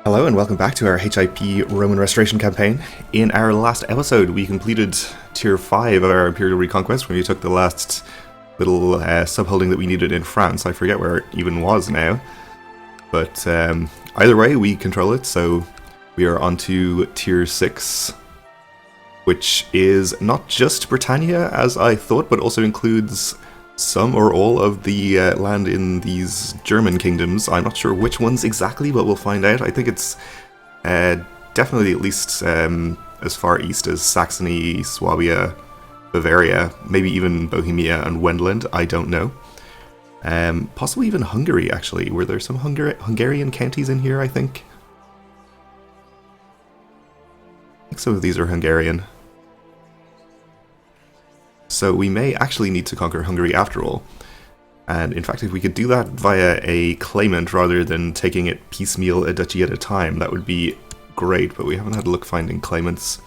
Hello and welcome back to our HIP Roman Restoration campaign. In our last episode we completed Tier 5 of our Imperial Reconquest when we took the last little subholding that we needed in France. I forget where it even was now. But either way we control it, so we are on to Tier 6, which is not just Britannia as I thought, but also includes some or all of the land in these German kingdoms. I'm not sure which ones exactly, but we'll find out. I think it's definitely at least as far east as Saxony, Swabia, Bavaria, maybe even Bohemia and Wendland, I don't know. Possibly even Hungary, actually. Were there some Hungarian counties in here, I think? I think some of these are Hungarian. So we may actually need to conquer Hungary after all. And in fact, if we could do that via a claimant rather than taking it piecemeal a duchy at a time, that would be great, but we haven't had luck finding claimants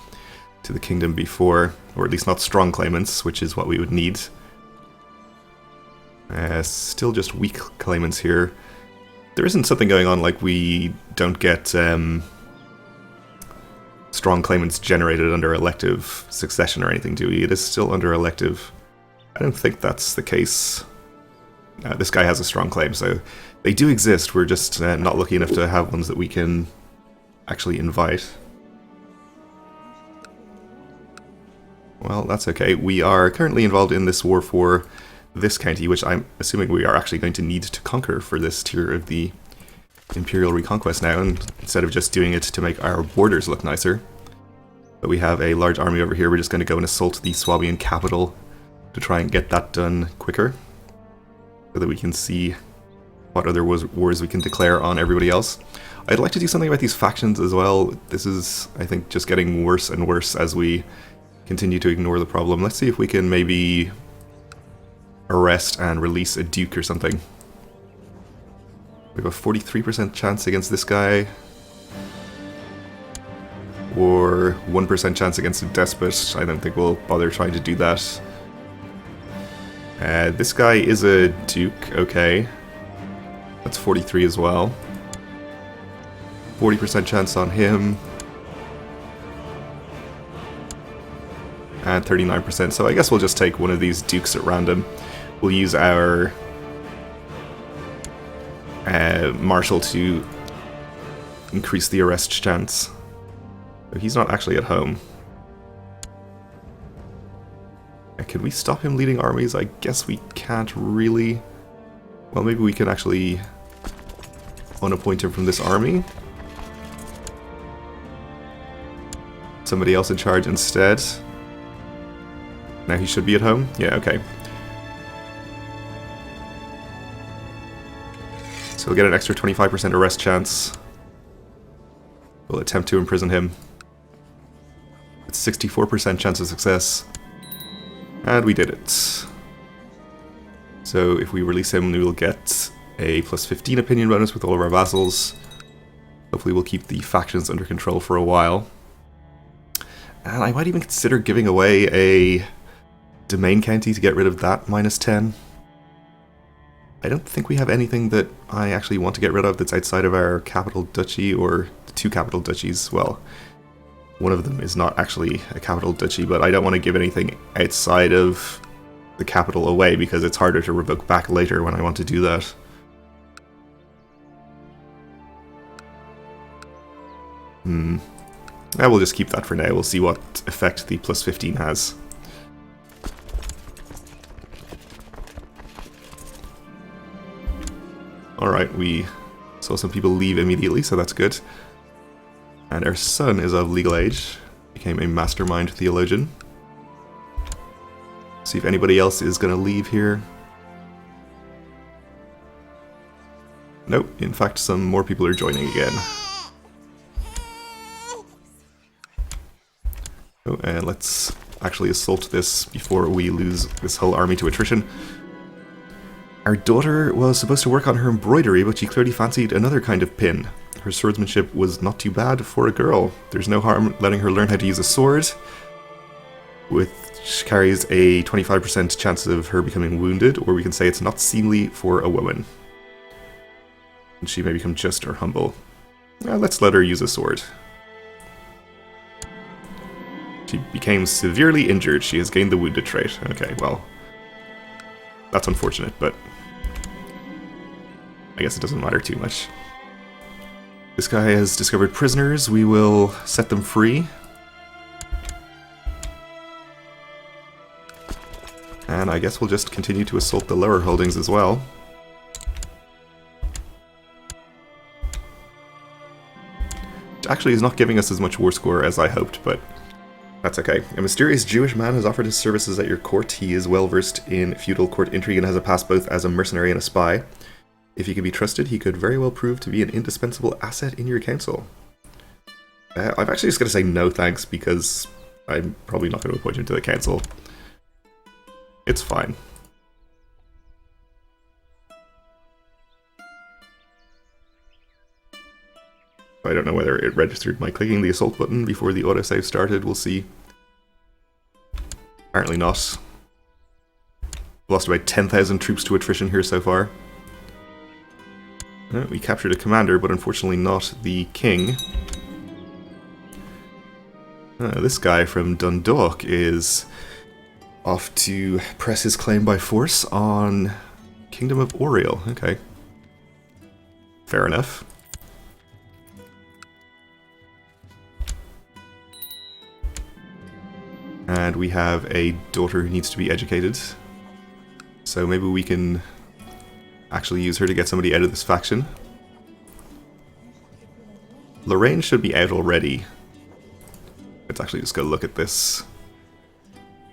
to the kingdom before, or at least not strong claimants, which is what we would need. Still just weak claimants here. There isn't something going on like we don't get strong claimants generated under elective succession or anything, do we? It is still under elective. I don't think that's the case. This guy has a strong claim, so they do exist. We're just not lucky enough to have ones that we can actually invite. Well, that's okay. We are currently involved in this war for this county, which I'm assuming we are actually going to need to conquer for this tier of the Imperial Reconquest now, and instead of just doing it to make our borders look nicer. But we have a large army over here. We're just going to go and assault the Swabian capital to try and get that done quicker, so that we can see what other wars we can declare on everybody else. I'd like to do something about these factions as well. This is, I think, just getting worse and worse as we continue to ignore the problem. Let's see if we can maybe arrest and release a duke or something. We have a 43% chance against this guy, or 1% chance against a despot. I don't think we'll bother trying to do that. This guy is a duke, okay. That's 43 as well. 40% chance on him. And 39%, so I guess we'll just take one of these dukes at random. We'll use our marshal to increase the arrest chance. But he's not actually at home. Can we stop him leading armies? I guess we can't really. Well, maybe we can actually unappoint him from this army. Somebody else in charge instead. Now he should be at home? Yeah, okay. So we'll get an extra 25% arrest chance. We'll attempt to imprison him. It's 64% chance of success. And we did it. So if we release him, we will get a plus 15 opinion bonus with all of our vassals. Hopefully we'll keep the factions under control for a while. And I might even consider giving away a domain county to get rid of that minus 10. I don't think we have anything that I actually want to get rid of that's outside of our capital duchy, or the two capital duchies. Well, one of them is not actually a capital duchy, but I don't want to give anything outside of the capital away because it's harder to revoke back later when I want to do that. I will just keep that for now. We'll see what effect the plus 15 has. Alright, we saw some people leave immediately, so that's good. And our son is of legal age, became a mastermind theologian. See if anybody else is going to leave here. Nope, in fact some more people are joining again. Oh, and let's actually assault this before we lose this whole army to attrition. Our daughter was supposed to work on her embroidery, but she clearly fancied another kind of pin. Her swordsmanship was not too bad for a girl. There's no harm letting her learn how to use a sword, which carries a 25% chance of her becoming wounded, or we can say it's not seemly for a woman. And she may become just or humble. Let's let her use a sword. She became severely injured. She has gained the wounded trait. Okay, well, that's unfortunate, but I guess it doesn't matter too much. This guy has discovered prisoners. We will set them free. And I guess we'll just continue to assault the lower holdings as well. Which actually is not giving us as much war score as I hoped, but that's okay. A mysterious Jewish man has offered his services at your court. He is well versed in feudal court intrigue and has a past both as a mercenary and a spy. If he can be trusted, he could very well prove to be an indispensable asset in your council. I'm actually just going to say no thanks, because I'm probably not going to appoint him to the council. It's fine. I don't know whether it registered my clicking the assault button before the autosave started. We'll see. Apparently not. Lost about 10,000 troops to attrition here so far. We captured a commander, but unfortunately not the king. This guy from Dundalk is off to press his claim by force on Kingdom of Oriel. Okay. Fair enough. And we have a daughter who needs to be educated. So maybe we can actually use her to get somebody out of this faction. Lorraine should be out already. Let's actually just go look at this.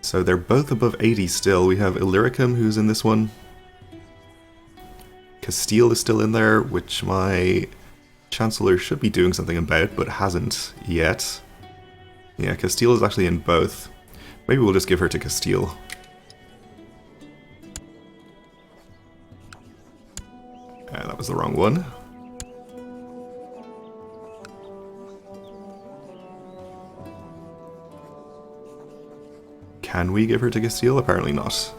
So they're both above 80 still. We have Illyricum, who's in this one. Castile is still in there, which my Chancellor should be doing something about, but hasn't yet. Yeah, Castile is actually in both. Maybe we'll just give her to Castile. That was the wrong one. Can we give her to Castile? Apparently not.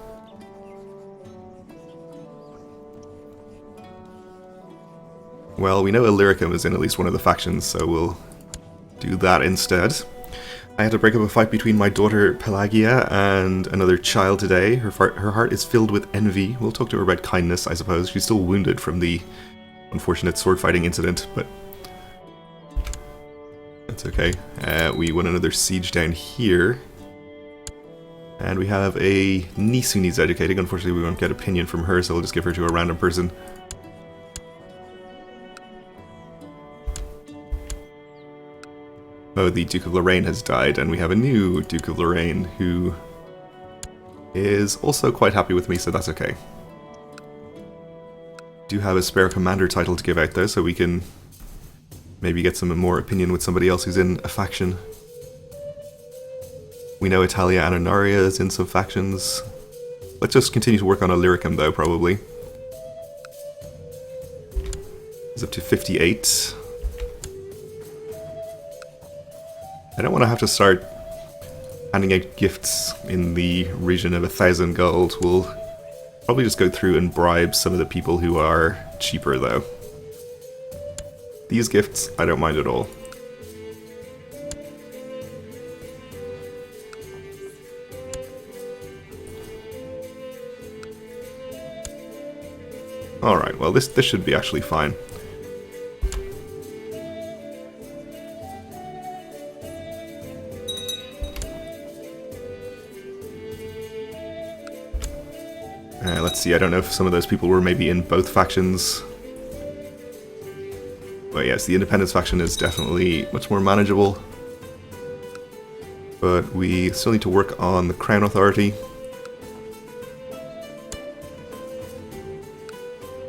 Well, we know Illyricum is in at least one of the factions, so we'll do that instead. I had to break up a fight between my daughter Pelagia and another child today. Her heart is filled with envy. We'll talk to her about kindness, I suppose. She's still wounded from the unfortunate sword fighting incident, but that's okay. We won another siege down here. And we have a niece who needs educating. Unfortunately, we won't get opinion from her, so we'll just give her to a random person. Oh, the Duke of Lorraine has died, and we have a new Duke of Lorraine who is also quite happy with me, so that's okay. Do have a spare commander title to give out, though, so we can maybe get some more opinion with somebody else who's in a faction. We know Italia Annonaria is in some factions. Let's just continue to work on Illyricum, though, probably. He's up to 58. I don't want to have to start handing out gifts in the region of 1,000 gold. We'll probably just go through and bribe some of the people who are cheaper, though. These gifts, I don't mind at all. Alright, well this should be actually fine. Let's see, I don't know if some of those people were maybe in both factions. But yes, the Independence faction is definitely much more manageable. But we still need to work on the Crown Authority.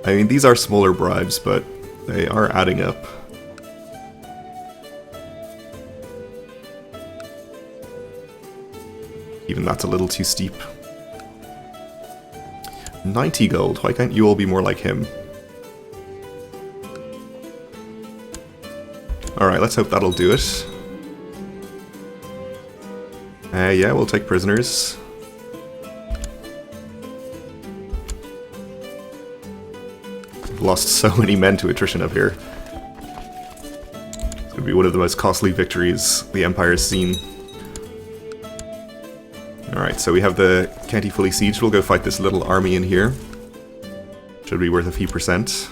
I mean, these are smaller bribes, but they are adding up. Even that's a little too steep. 90 gold, why can't you all be more like him? Alright, let's hope that'll do it. Yeah, we'll take prisoners. We've lost so many men to attrition up here. be one of the most costly victories the Empire has seen. Alright, so we have the county fully sieged. We'll go fight this little army in here. Should be worth a few percent.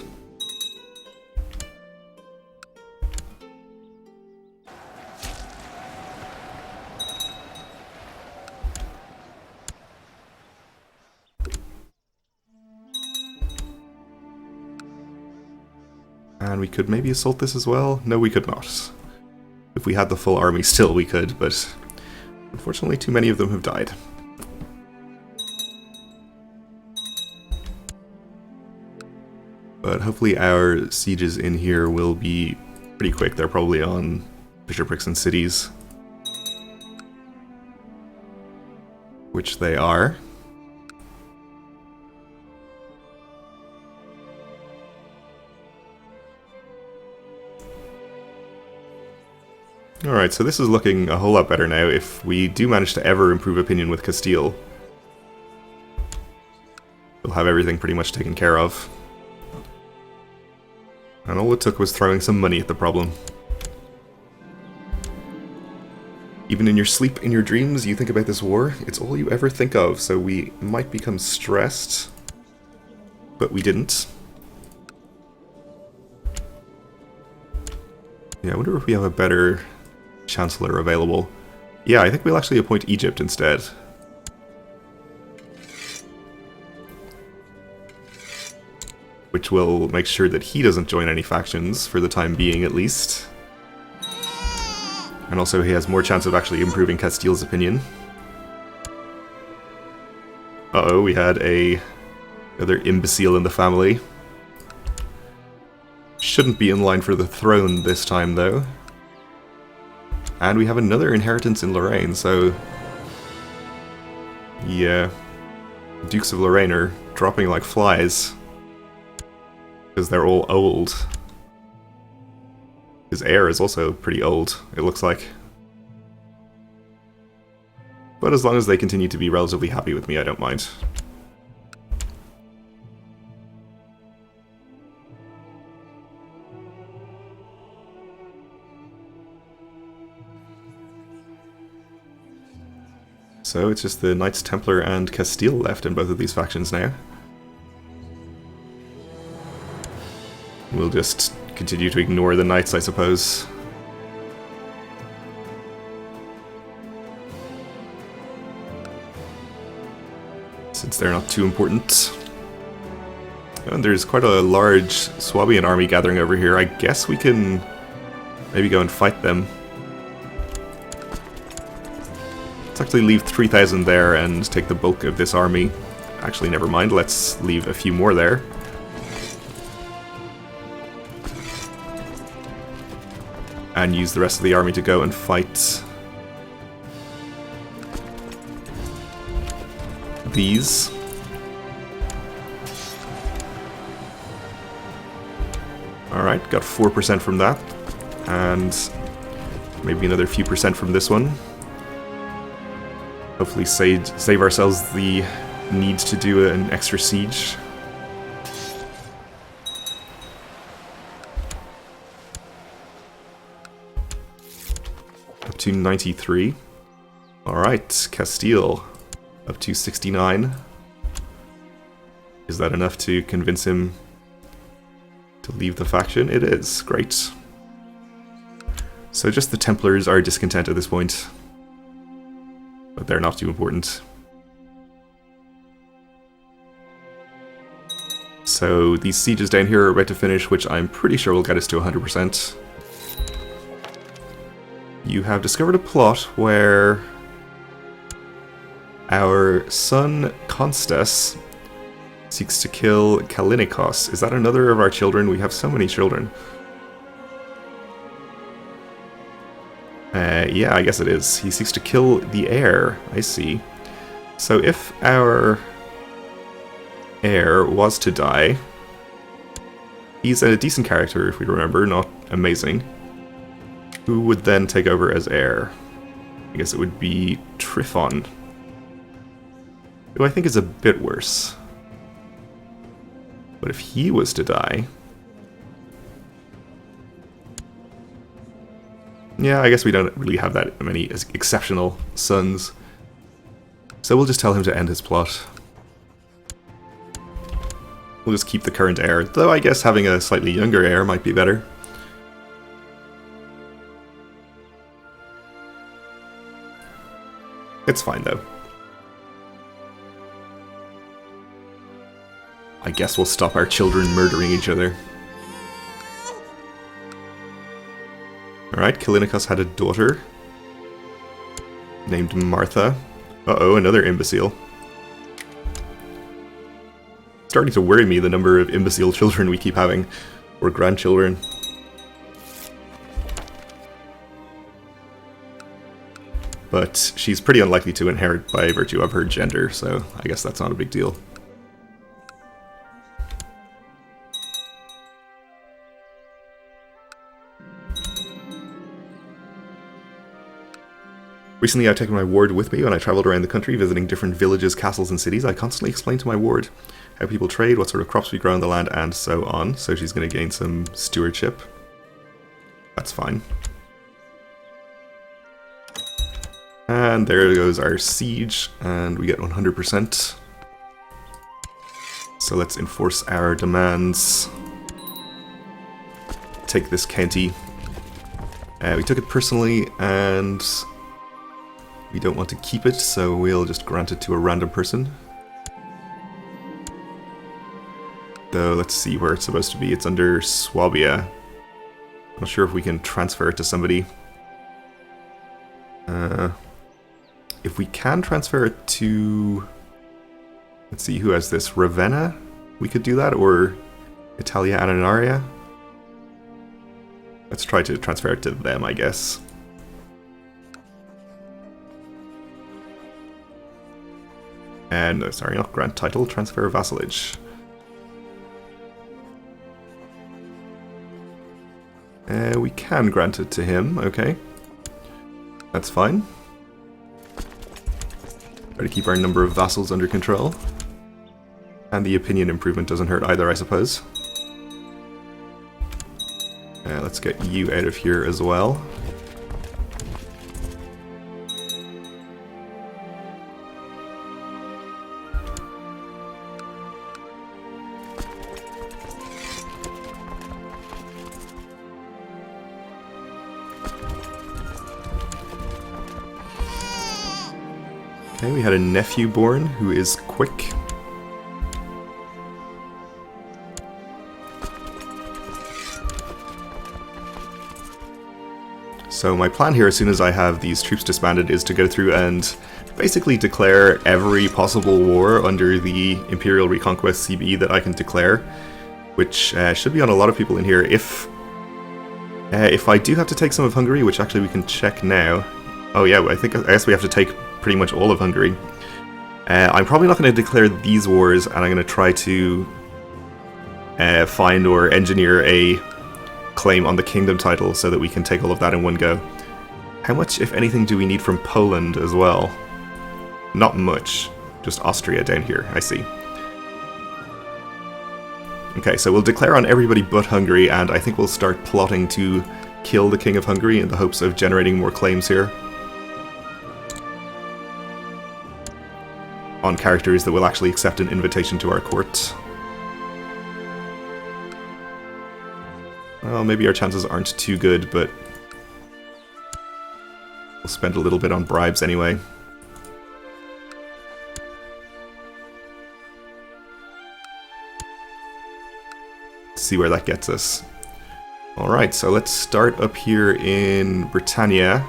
And we could maybe assault this as well? No, we could not. If we had the full army still, we could, but unfortunately too many of them have died. But hopefully our sieges in here will be pretty quick. They're probably on bishoprics and cities. Which they are. Alright, so this is looking a whole lot better now if we do manage to ever improve opinion with Castile. We'll have everything pretty much taken care of. And all it took was throwing some money at the problem. Even in your sleep, in your dreams, you think about this war. It's all you ever think of, so we might become stressed. But we didn't. Yeah, I wonder if we have a better Chancellor available. Yeah, I think we'll actually appoint Egypt instead. Which will make sure that he doesn't join any factions, for the time being at least. And also he has more chance of actually improving Castile's opinion. Uh-oh, we had another imbecile in the family. Shouldn't be in line for the throne this time, though. And we have another inheritance in Lorraine, so... yeah. Dukes of Lorraine are dropping like flies. Because they're all old. His heir is also pretty old, it looks like. But as long as they continue to be relatively happy with me, I don't mind. So it's just the Knights Templar and Castile left in both of these factions now. We'll just continue to ignore the Knights, I suppose. Since they're not too important. And there's quite a large Swabian army gathering over here. I guess we can maybe go and fight them. Let's actually leave 3,000 there and take the bulk of this army. Actually, never mind. Let's leave a few more there. And use the rest of the army to go and fight these. Alright, got 4% from that. And maybe another few percent from this one. Hopefully save ourselves the need to do an extra siege. Up to 93. Alright, Castile. Up to 69. Is that enough to convince him to leave the faction? It is. Great. So just the Templars are discontent at this point. But they're not too important. So these sieges down here are about to finish, which I'm pretty sure will get us to 100%. You have discovered a plot where our son Constas seeks to kill Kalinikos. Is that another of our children? We have so many children. Yeah, I guess it is. He seeks to kill the heir. I see. So if our heir was to die, he's a decent character, if we remember, not amazing. Who would then take over as heir? I guess it would be Tryphon, who I think is a bit worse. But if he was to die... Yeah, I guess we don't really have that many exceptional sons. So we'll just tell him to end his plot. We'll just keep the current heir, though I guess having a slightly younger heir might be better. It's fine though. I guess we'll stop our children murdering each other. Alright, Callinicus had a daughter named Martha. Uh-oh, another imbecile. Starting to worry me, the number of imbecile children we keep having, or grandchildren. But she's pretty unlikely to inherit by virtue of her gender, so I guess that's not a big deal. Recently I've taken my ward with me when I travelled around the country visiting different villages, castles and cities. I constantly explained to my ward how people trade, what sort of crops we grow on the land, and so on. So she's going to gain some stewardship. That's fine. And there goes our siege, and we get 100%. So let's enforce our demands. Take this county. We took it personally, and we don't want to keep it, so we'll just grant it to a random person. Though, let's see where it's supposed to be. It's under Swabia. Not sure if we can transfer it to somebody. If we can transfer it to... Let's see, who has this? Ravenna? We could do that, or Italia Ananaria? Let's try to transfer it to them, I guess. And, sorry, not grant title, transfer vassalage. We can grant it to him, okay. That's fine. Try to keep our number of vassals under control. And the opinion improvement doesn't hurt either, I suppose. Let's get you out of here as well. Okay, we had a nephew born who is quick. So my plan here, as soon as I have these troops disbanded, is to go through and basically declare every possible war under the Imperial Reconquest CB that I can declare, which should be on a lot of people in here. If I do have to take some of Hungary, which actually we can check now. Oh yeah, I guess we have to take pretty much all of Hungary. I'm probably not going to declare these wars, and I'm going to try to find or engineer a claim on the kingdom title so that we can take all of that in one go. How much, if anything, do we need from Poland as well? Not much. Just Austria down here, I see. Okay, so we'll declare on everybody but Hungary, and I think we'll start plotting to kill the King of Hungary in the hopes of generating more claims here. On characters that will actually accept an invitation to our court. Well, maybe our chances aren't too good, but we'll spend a little bit on bribes anyway. See where that gets us. Alright, so let's start up here in Britannia.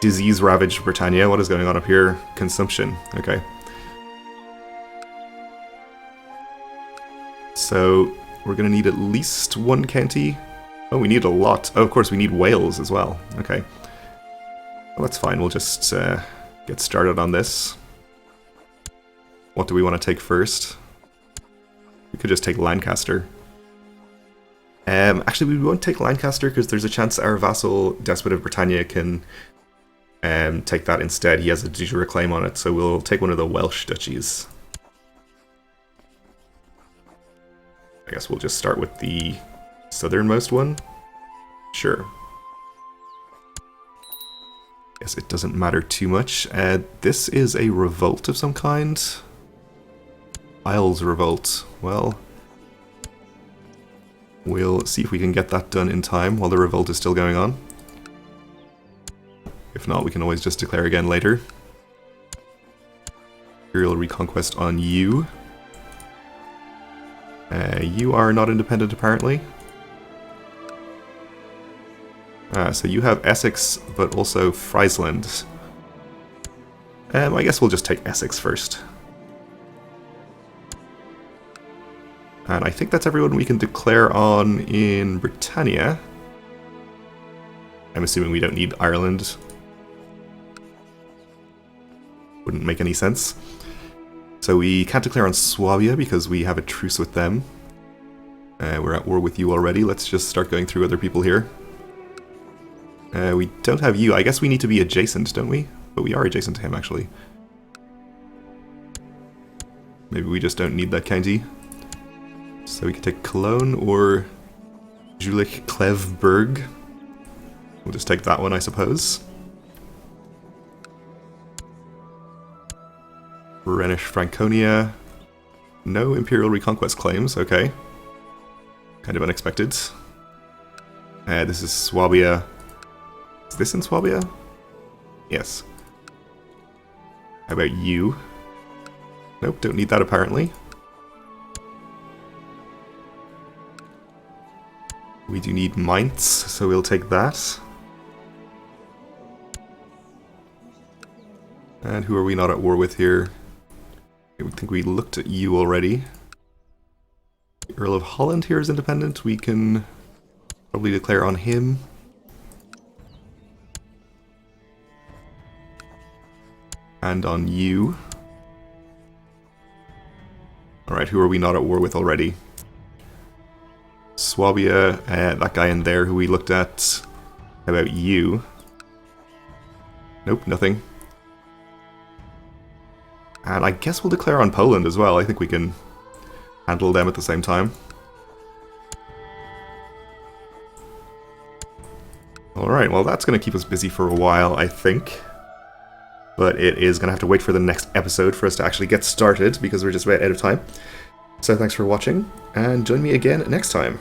Disease-ravaged Britannia. What is going on up here? Consumption. Okay. So we're going to need at least one county. Oh, we need a lot. Oh, of course, we need Wales as well. Okay. Well, that's fine. We'll just get started on this. What do we want to take first? We could just take Lancaster. Actually, we won't take Lancaster because there's a chance our vassal, Despot of Britannia, can take that instead. He has a de jure claim on it, so we'll take one of the Welsh duchies. I guess we'll just start with the southernmost one. Sure. guess it doesn't matter too much. This is a revolt of some kind. Isles revolt. Well, we'll see if we can get that done in time while the revolt is still going on. If not, we can always just declare again later. Imperial reconquest on you. You are not independent, apparently. So you have Essex, but also Friesland. I guess we'll just take Essex first. And I think that's everyone we can declare on in Britannia. I'm assuming we don't need Ireland. Wouldn't make any sense. So we can't declare on Swabia because we have a truce with them. We're at war with you already. Let's just start going through other people here. We don't have you. I guess we need to be adjacent, don't we? But we are adjacent to him, actually. Maybe we just don't need that county. So we could take Cologne or Jülich-Klevberg. We'll just take that one, I suppose. Rhenish Franconia. No Imperial Reconquest claims, okay. Kind of unexpected. This is Swabia. Is this in Swabia? Yes. How about you? Nope, don't need that apparently. We do need Mainz, so we'll take that. And who are we not at war with here? I think we looked at you already. The Earl of Holland here is independent. We can probably declare on him. And on you. Alright, who are we not at war with already? Swabia, that guy in there who we looked at. How about you? Nope, nothing. And I guess we'll declare on Poland as well. I think we can handle them at the same time. Alright, well that's going to keep us busy for a while, I think. But it is going to have to wait for the next episode for us to actually get started, because we're just about out of time. So thanks for watching, and join me again next time.